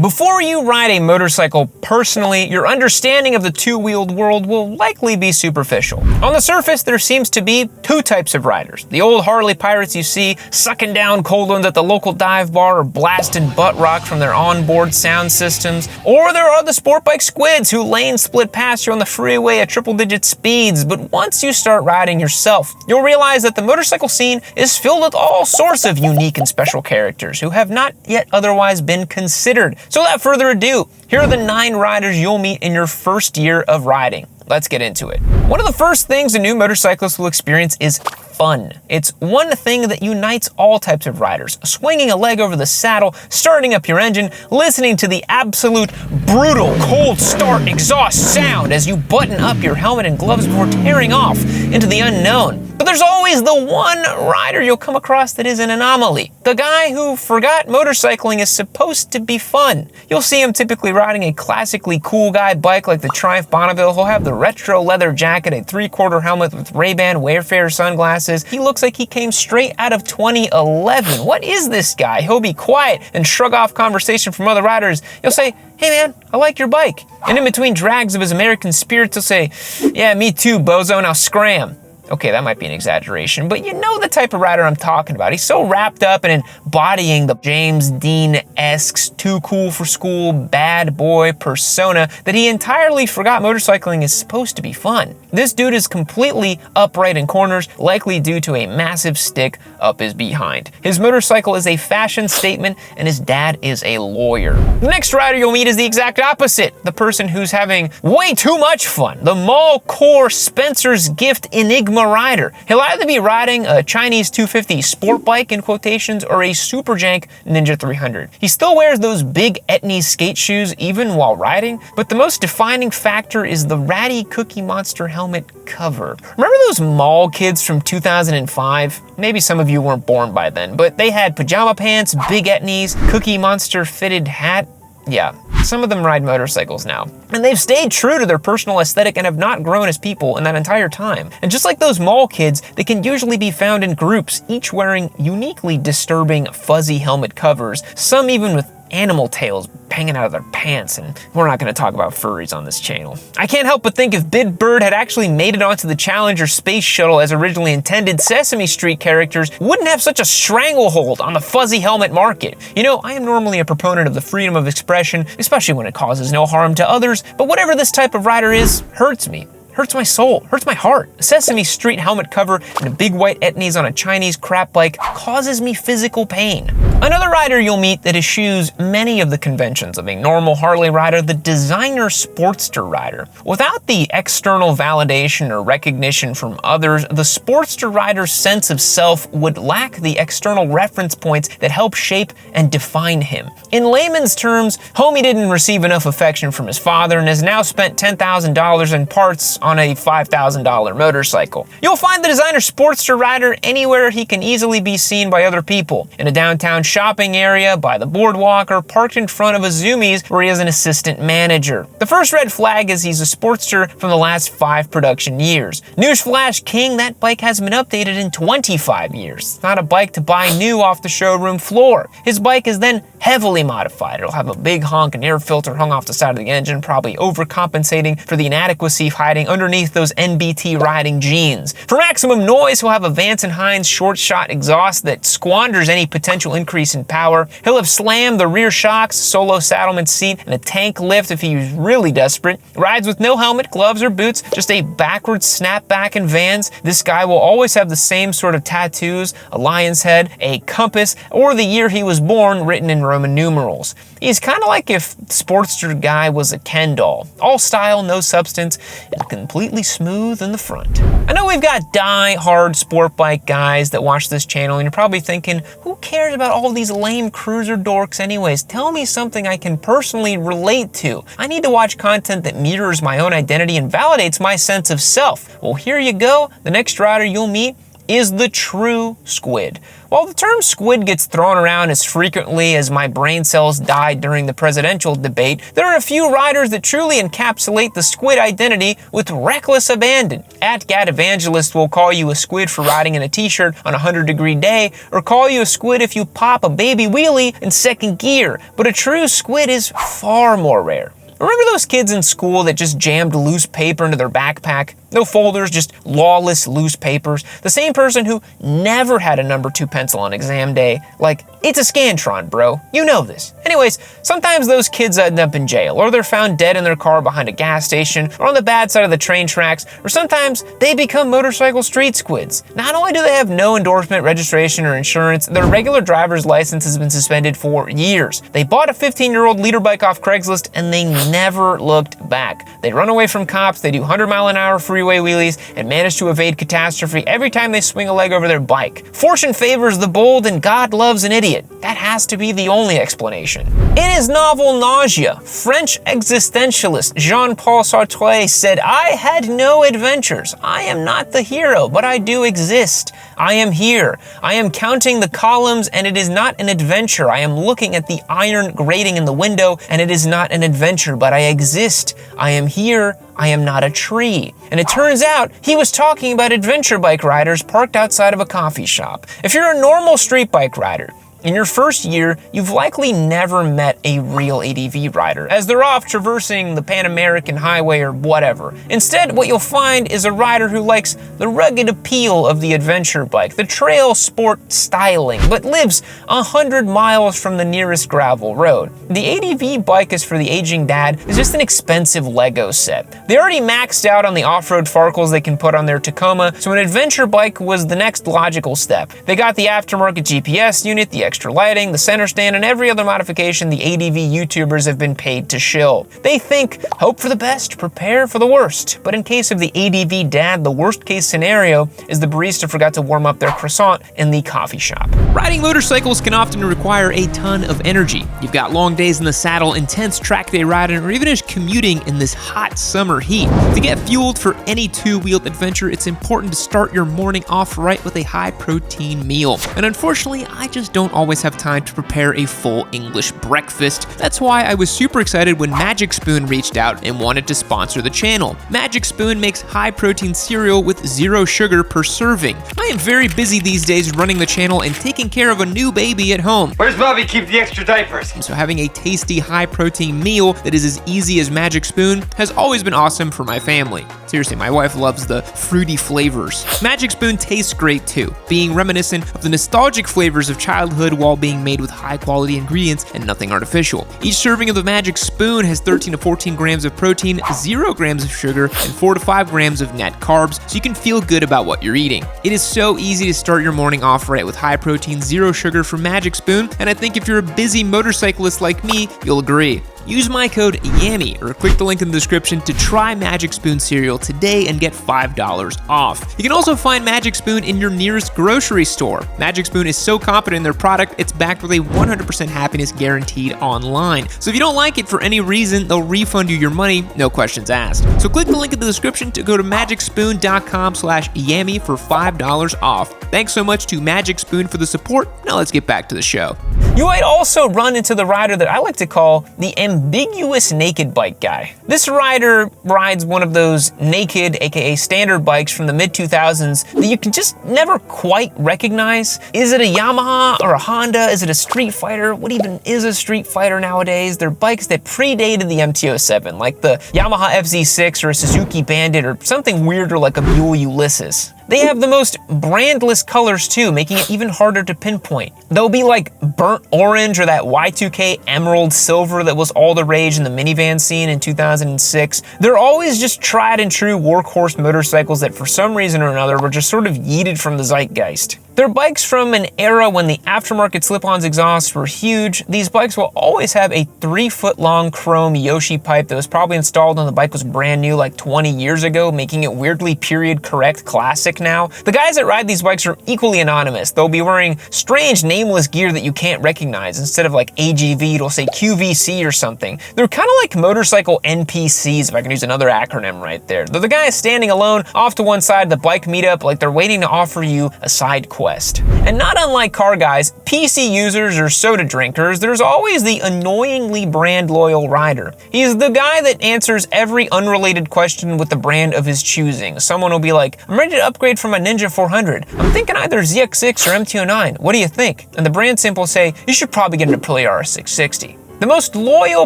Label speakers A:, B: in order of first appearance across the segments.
A: Before you ride a motorcycle personally, your understanding of the two-wheeled world will likely be superficial. On the surface, there seems to be two types of riders. The old Harley pirates you see sucking down cold ones at the local dive bar or blasting butt rock from their onboard sound systems. Or there are the sport bike squids who lane split past you on the freeway at triple-digit speeds. But once you start riding yourself, you'll realize that the motorcycle scene is filled with all sorts of unique and special characters who have not yet otherwise been considered. So without further ado, here are the 9 riders you'll meet in your first year of riding. Let's get into it. One of the first things a new motorcyclist will experience is fun. It's one thing that unites all types of riders. Swinging a leg over the saddle, starting up your engine, listening to the absolute brutal cold start exhaust sound as you button up your helmet and gloves before tearing off into the unknown. But there's always the one rider you'll come across that is an anomaly. The guy who forgot motorcycling is supposed to be fun. You'll see him typically riding a classically cool guy bike like the Triumph Bonneville. He'll have the retro leather jacket, a 3/4 helmet with Ray-Ban Wayfarer sunglasses. He looks like he came straight out of 2011. What is this guy? He'll be quiet and shrug off conversation from other riders. You'll say, "Hey man, I like your bike." And in between drags of his American spirits, he'll say, "Yeah, me too, bozo, now scram." Okay, that might be an exaggeration, but you know the type of rider I'm talking about. He's so wrapped up in embodying the James Dean-esque too cool for school bad boy persona that he entirely forgot motorcycling is supposed to be fun. This dude is completely upright in corners, likely due to a massive stick up his behind. His motorcycle is a fashion statement, and his dad is a lawyer. The next rider you'll meet is the exact opposite, the person who's having way too much fun. The mall core Spencer's Gift Enigma rider. He'll either be riding a Chinese 250 sport bike in quotations or a super jank Ninja 300. He still wears those big Etnies skate shoes even while riding, but the most defining factor is the ratty Cookie Monster helmet cover. Remember those mall kids from 2005? Maybe some of you weren't born by then, but they had pajama pants, big Etnies, Cookie Monster fitted hat. Yeah, some of them ride motorcycles now. And they've stayed true to their personal aesthetic and have not grown as people in that entire time. And just like those mall kids, they can usually be found in groups, each wearing uniquely disturbing fuzzy helmet covers, some even with animal tails hanging out of their pants, and we're not going to talk about furries on this channel. I can't help but think if Big Bird had actually made it onto the Challenger space shuttle as originally intended, Sesame Street characters wouldn't have such a stranglehold on the fuzzy helmet market. You know, I am normally a proponent of the freedom of expression, especially when it causes no harm to others, but whatever this type of rider is, hurts me. Hurts my soul, hurts my heart. A Sesame Street helmet cover and a big white Etnies on a Chinese crap bike causes me physical pain. Another rider you'll meet that eschews many of the conventions of a normal Harley rider, the designer Sportster rider. Without the external validation or recognition from others, the Sportster rider's sense of self would lack the external reference points that help shape and define him. In layman's terms, homie didn't receive enough affection from his father and has now spent $10,000 in parts on a $5,000 motorcycle. You'll find the designer Sportster rider anywhere he can easily be seen by other people. In a downtown shopping area, by the boardwalk, or parked in front of a Zoomies where he is an assistant manager. The first red flag is he's a Sportster from the last 5 production years. Newsflash King, that bike hasn't been updated in 25 years. It's not a bike to buy new off the showroom floor. His bike is then heavily modified. It'll have a big honk and air filter hung off the side of the engine, probably overcompensating for the inadequacy hiding underneath those NBT riding jeans. For maximum noise, he'll have a Vance & Hines short shot exhaust that squanders any potential increase in power. He'll have slammed the rear shocks, solo saddleman seat, and a tank lift if he's really desperate. Rides with no helmet, gloves, or boots, just a backwards snapback and Vans. This guy will always have the same sort of tattoos, a lion's head, a compass, or the year he was born written in Roman numerals. He's kind of like if Sportster guy was a Ken doll. All style, no substance, and completely smooth in the front. I know we've got die-hard sport bike guys that watch this channel, and you're probably thinking, who cares about all these lame cruiser dorks anyways? Tell me something I can personally relate to. I need to watch content that mirrors my own identity and validates my sense of self. Well, here you go. The next rider you'll meet is the True Squid. While the term squid gets thrown around as frequently as my brain cells died during the presidential debate, there are a few riders that truly encapsulate the squid identity with reckless abandon. ATGATT evangelists will call you a squid for riding in a t-shirt on a 100-degree day, or call you a squid if you pop a baby wheelie in second gear, but a true squid is far more rare. Remember those kids in school that just jammed loose paper into their backpack? No folders, just lawless loose papers. The same person who never had a number 2 pencil on exam day. Like, it's a Scantron, bro. You know this. Anyways, sometimes those kids end up in jail, or they're found dead in their car behind a gas station, or on the bad side of the train tracks, or sometimes they become motorcycle street squids. Not only do they have no endorsement, registration, or insurance, their regular driver's license has been suspended for years. They bought a 15-year-old leader bike off Craigslist, and they never looked back. They run away from cops, they do 100-mile-an-hour freeway wheelies, and manage to evade catastrophe every time they swing a leg over their bike. Fortune favors the bold and God loves an idiot. That has to be the only explanation. In his novel Nausea, French existentialist Jean-Paul Sartre said, "I had no adventures. I am not the hero, but I do exist. I am here. I am counting the columns, and it is not an adventure. I am looking at the iron grating in the window, and it is not an adventure, but I exist. I am here. I am not a tree." And it turns out he was talking about adventure bike riders parked outside of a coffee shop. If you're a normal street bike rider, in your first year, you've likely never met a real ADV rider, as they're off traversing the Pan American Highway or whatever. Instead, what you'll find is a rider who likes the rugged appeal of the adventure bike, the trail sport styling, but lives 100 miles from the nearest gravel road. The ADV bike is for the aging dad is just an expensive Lego set. They already maxed out on the off-road farkles they can put on their Tacoma, so an adventure bike was the next logical step. They got the aftermarket GPS unit, the extra lighting, the center stand, and every other modification the ADV YouTubers have been paid to shill. They think, hope for the best, prepare for the worst. But in case of the ADV dad, the worst case scenario is the barista forgot to warm up their croissant in the coffee shop. Riding motorcycles can often require a ton of energy. You've got long days in the saddle, intense track day riding, or even just commuting in this hot summer heat. To get fueled for any two-wheeled adventure, it's important to start your morning off right with a high-protein meal. And unfortunately, I just don't always have time to prepare a full English breakfast. That's why I was super excited when Magic Spoon reached out and wanted to sponsor the channel. Magic Spoon makes high-protein cereal with 0 sugar per serving. I am very busy these days running the channel and taking care of a new baby at home.
B: Where's Bobby keep the extra diapers?
A: So having a tasty, high-protein meal that is as easy as Magic Spoon has always been awesome for my family. Seriously, my wife loves the fruity flavors. Magic Spoon tastes great too, being reminiscent of the nostalgic flavors of childhood while being made with high-quality ingredients and nothing artificial. Each serving of the Magic Spoon has 13 to 14 grams of protein, 0 grams of sugar, and 4 to 5 grams of net carbs, so you can feel good about what you're eating. It is so easy to start your morning off right with high protein, 0 sugar from Magic Spoon, and I think if you're a busy motorcyclist like me, you'll agree. Use my code YAMMY or click the link in the description to try Magic Spoon cereal today and get $5 off. You can also find Magic Spoon in your nearest grocery store. Magic Spoon is so confident in their product, it's backed with a 100% happiness guaranteed online. So if you don't like it for any reason, they'll refund you your money, no questions asked. So click the link in the description to go to magicspoon.com/yammy for $5 off. Thanks so much to Magic Spoon for the support. Now let's get back to the show. You might also run into the rider that I like to call the Ambiguous naked bike guy. This rider rides one of those naked, aka standard bikes from the mid-2000s that you can just never quite recognize. Is it a Yamaha or a Honda? Is it a Street Fighter? What even is a Street Fighter nowadays? They're bikes that predated the MT-07, like the Yamaha FZ6 or a Suzuki Bandit or something weirder like a Buell Ulysses. They have the most brandless colors too, making it even harder to pinpoint. They'll be like burnt orange or that Y2K emerald silver that was all the rage in the minivan scene in 2006. They're always just tried and true workhorse motorcycles that for some reason or another were just sort of yeeted from the zeitgeist. They're bikes from an era when the aftermarket slip-ons exhausts were huge. These bikes will always have a 3-foot-long chrome Yoshi pipe that was probably installed when the bike was brand new like 20 years ago, making it weirdly period-correct classic now. The guys that ride these bikes are equally anonymous. They'll be wearing strange nameless gear that you can't recognize. Instead of like AGV, it'll say QVC or something. They're kind of like motorcycle NPCs, if I can use another acronym right there. They're the guys standing alone off to one side of the bike meetup like they're waiting to offer you a side quest. And not unlike car guys, PC users or soda drinkers, there's always the annoyingly brand loyal rider. He's the guy that answers every unrelated question with the brand of his choosing. Someone will be like, I'm ready to upgrade from my Ninja 400. I'm thinking either ZX6 or MT09. What do you think? And the brand simple will say, you should probably get an Aprilia R660. The most loyal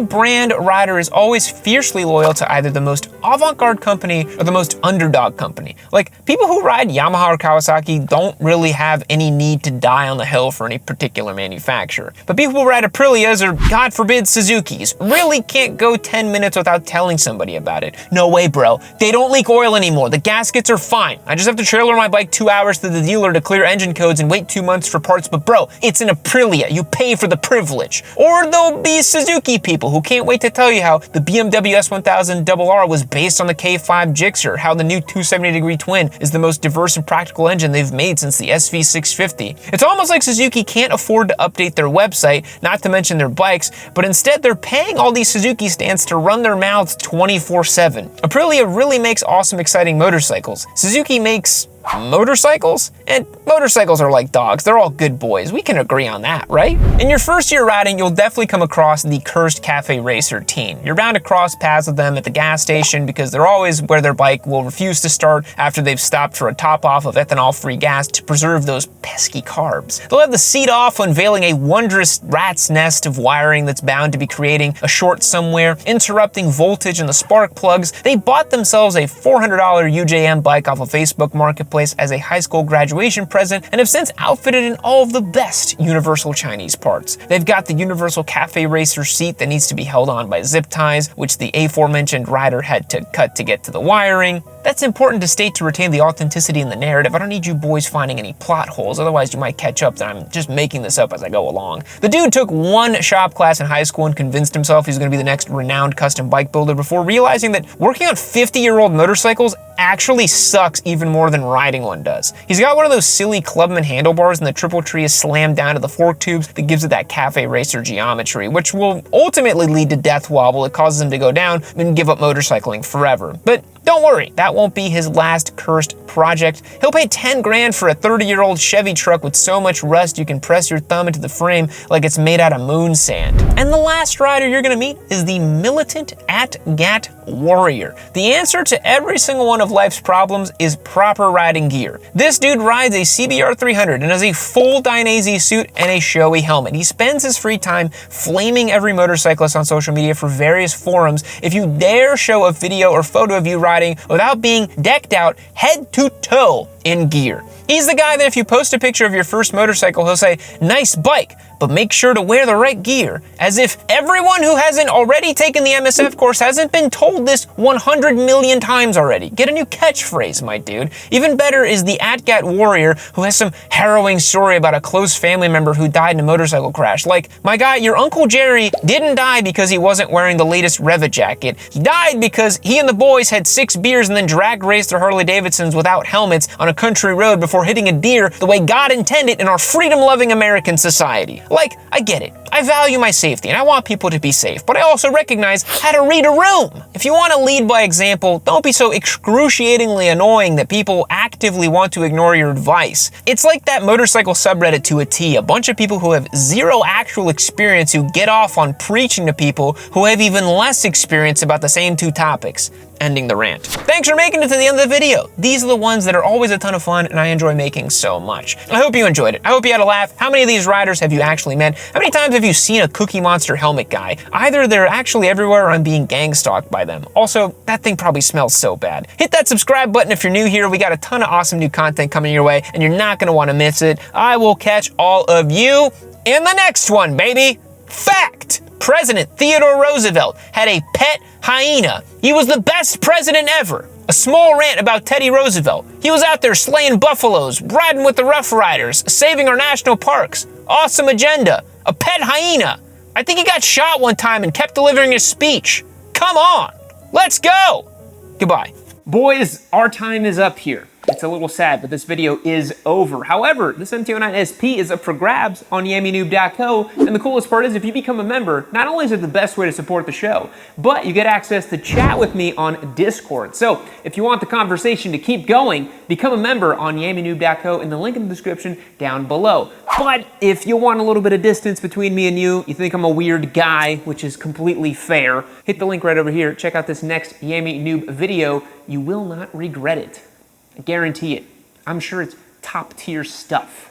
A: brand rider is always fiercely loyal to either the most avant-garde company or the most underdog company. Like, people who ride Yamaha or Kawasaki don't really have any need to die on the hill for any particular manufacturer. But people who ride Aprilias or, God forbid, Suzukis really can't go 10 minutes without telling somebody about it. No way, bro. They don't leak oil anymore. The gaskets are fine. I just have to trailer my bike 2 hours to the dealer to clear engine codes and wait 2 months for parts. But bro, it's an Aprilia. You pay for the privilege. Or there'll be Suzuki people who can't wait to tell you how the BMW S1000RR was based on the K5 Gixxer, how the new 270-degree twin is the most diverse and practical engine they've made since the SV650. It's almost like Suzuki can't afford to update their website, not to mention their bikes, but instead they're paying all these Suzuki stands to run their mouths 24/7. Aprilia really makes awesome, exciting motorcycles. Suzuki makes motorcycles? And motorcycles are like dogs. They're all good boys. We can agree on that, right? In your first year riding, you'll definitely come across the cursed cafe racer teen. You're bound to cross paths with them at the gas station because they're always where their bike will refuse to start after they've stopped for a top-off of ethanol-free gas to preserve those pesky carbs. They'll have the seat off, unveiling a wondrous rat's nest of wiring that's bound to be creating a short somewhere, interrupting voltage in the spark plugs. They bought themselves a $400 UJM bike off of Facebook Marketplace as a high school graduation present and have since outfitted in all of the best universal Chinese parts. They've got the universal cafe racer seat that needs to be held on by zip ties, which the aforementioned rider had to cut to get to the wiring. That's important to state to retain the authenticity in the narrative. I don't need you boys finding any plot holes, otherwise you might catch up that I'm just making this up as I go along. The dude took one shop class in high school and convinced himself he's gonna be the next renowned custom bike builder before realizing that working on 50-year-old motorcycles actually sucks even more than riding one does. He's got one of those silly Clubman handlebars and the triple tree is slammed down to the fork tubes that gives it that cafe racer geometry, which will ultimately lead to death wobble. It causes him to go down and give up motorcycling forever. But don't worry, that won't be his last cursed project. He'll pay 10 grand for a 30-year-old Chevy truck with so much rust you can press your thumb into the frame like it's made out of moon sand. And the last rider you're gonna meet is the Militant ATGATT Warrior. The answer to every single one of life's problems is proper riding gear. This dude rides a CBR 300 and has a full Dainese suit and a showy helmet. He spends his free time flaming every motorcyclist on social media for various forums. If you dare show a video or photo of you riding without being decked out head to toe in gear. He's the guy that if you post a picture of your first motorcycle, he'll say, nice bike, but make sure to wear the right gear. As if everyone who hasn't already taken the MSF course hasn't been told this 100 million times already. Get a new catchphrase, my dude. Even better is the ATGATT Warrior, who has some harrowing story about a close family member who died in a motorcycle crash. Like, my guy, your Uncle Jerry didn't die because he wasn't wearing the latest Revit jacket. He died because he and the boys had 6 beers and then drag raced their Harley Davidsons without helmets on a country road before hitting a deer the way God intended in our freedom-loving American society. Like, I get it. I value my safety and I want people to be safe, but I also recognize how to read a room. If you want to lead by example, don't be so excruciatingly annoying that people actively want to ignore your advice. It's like that motorcycle subreddit to a T, a bunch of people who have zero actual experience who get off on preaching to people who have even less experience about the same 2 topics. Ending the rant. Thanks for making it to the end of the video. These are the ones that are always a ton of fun and I enjoy making so much. I hope you enjoyed it. I hope you had a laugh. How many of these riders have you actually met? How many times have you seen a Cookie Monster helmet guy? Either they're actually everywhere or I'm being gang stalked by them. Also, that thing probably smells so bad. Hit that subscribe button if you're new here. We got a ton of awesome new content coming your way and you're not gonna wanna miss it. I will catch all of you in the next one, baby. Fact! President Theodore Roosevelt had a pet hyena. He was the best president ever. A small rant about Teddy Roosevelt. He was out there slaying buffaloes, riding with the Rough Riders, saving our national parks. Awesome agenda. A pet hyena. I think he got shot one time and kept delivering his speech. Come on, let's go. Goodbye. Boys, our time is up here. It's a little sad, but this video is over. However, this MT09 SP is up for grabs on yammynoob.co, and the coolest part is if you become a member, not only is it the best way to support the show, but you get access to chat with me on Discord. So if you want the conversation to keep going, become a member on yammynoob.co in the link in the description down below. But if you want a little bit of distance between me and you think I'm a weird guy, which is completely fair, hit the link right over here. Check out this next Yammy Noob video. You will not regret it. I guarantee it. I'm sure it's top tier stuff.